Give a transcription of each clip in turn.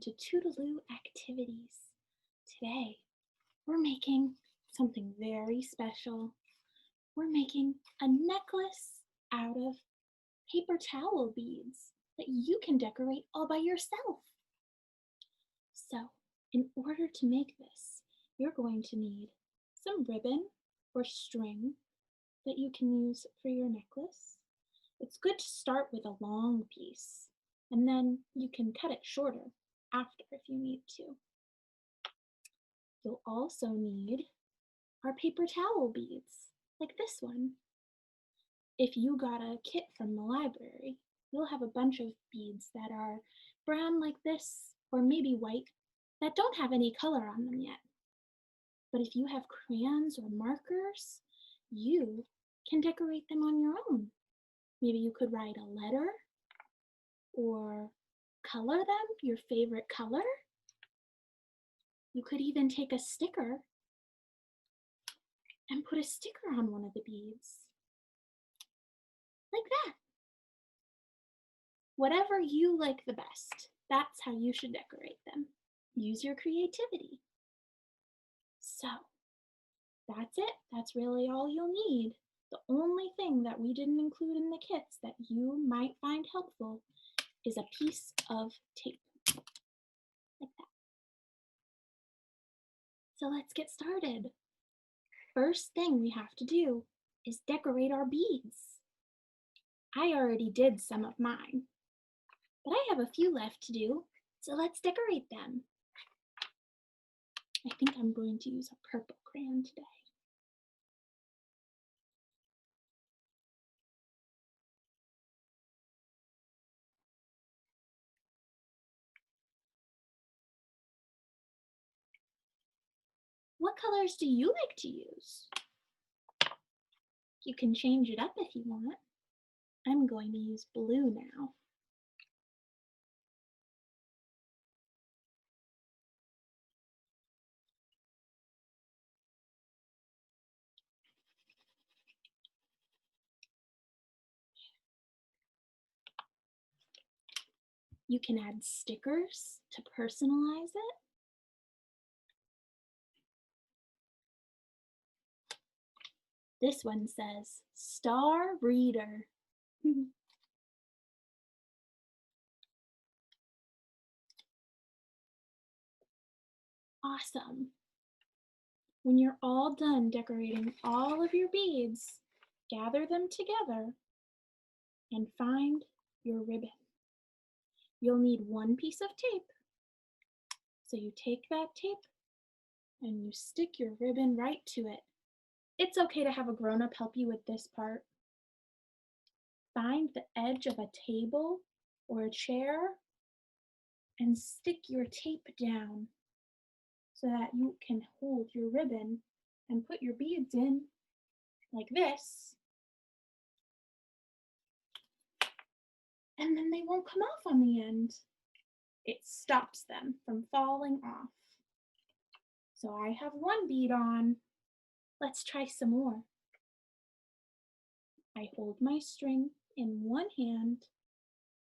to Twodaloo Activities. Today, we're making something very special. We're making a necklace out of paper towel beads that you can decorate all by yourself. So, in order to make this, you're going to need some ribbon or string that you can use for your necklace. It's good to start with a long piece, and then you can cut it shorter after if you need to. You'll also need our paper towel beads, like this one. If you got a kit from the library, you'll have a bunch of beads that are brown like this, or maybe white, that don't have any color on them yet. But if you have crayons or markers, you can decorate them on your own. Maybe you could write a letter or color them your favorite color. You could even take a sticker and put a sticker on one of the beads. Like that. Whatever you like the best, that's how you should decorate them. Use your creativity. So, that's it. That's really all you'll need. The only thing that we didn't include in the kits that you might find helpful is a piece of tape, like that. So let's get started. First thing we have to do is decorate our beads. I already did some of mine, but I have a few left to do, so let's decorate them. I think I'm going to use a purple crayon today. What colors do you like to use? You can change it up if you want. I'm going to use blue now. You can add stickers to personalize it. This one says, Star Reader. Awesome. When you're all done decorating all of your beads, gather them together and find your ribbon. You'll need one piece of tape. So you take that tape and you stick your ribbon right to it. It's okay to have a grown-up help you with this part. Find the edge of a table or a chair and stick your tape down so that you can hold your ribbon and put your beads in like this. And then they won't come off on the end. It stops them from falling off. So I have one bead on. Let's try some more. I hold my string in one hand,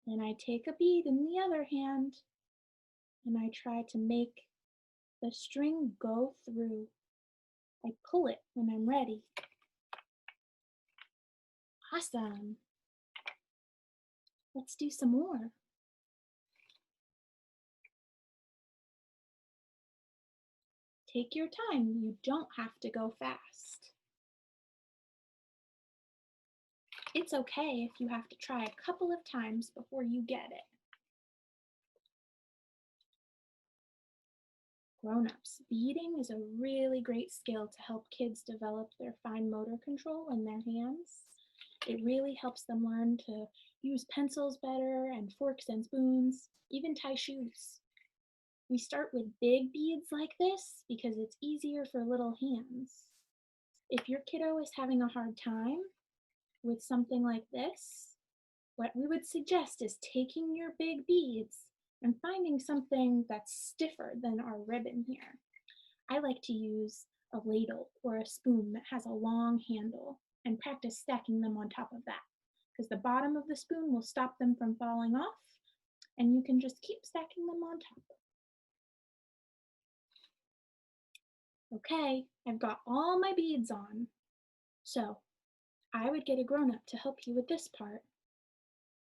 and I take a bead in the other hand, and I try to make the string go through. I pull it when I'm ready. Awesome. Let's do some more. Take your time. You don't have to go fast. It's okay if you have to try a couple of times before you get it. Grown-ups, beading is a really great skill to help kids develop their fine motor control in their hands. It really helps them learn to use pencils better and forks and spoons, even tie shoes. We start with big beads like this because it's easier for little hands. If your kiddo is having a hard time with something like this, what we would suggest is taking your big beads and finding something that's stiffer than our ribbon here. I like to use a ladle or a spoon that has a long handle and practice stacking them on top of that, because the bottom of the spoon will stop them from falling off, and you can just keep stacking them on top. Okay, I've got all my beads on. So I would get a grown-up to help you with this part.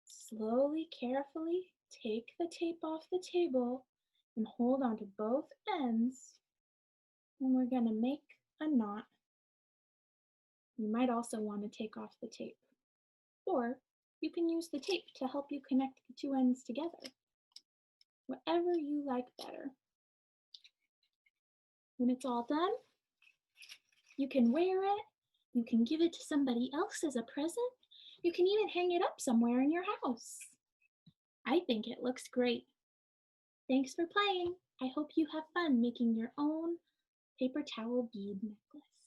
Slowly, carefully take the tape off the table and hold on to both ends. And we're going to make a knot. You might also want to take off the tape. Or you can use the tape to help you connect the two ends together. Whatever you like better. When it's all done, you can wear it, you can give it to somebody else as a present, you can even hang it up somewhere in your house. I think it looks great. Thanks for playing. I hope you have fun making your own paper towel bead necklace.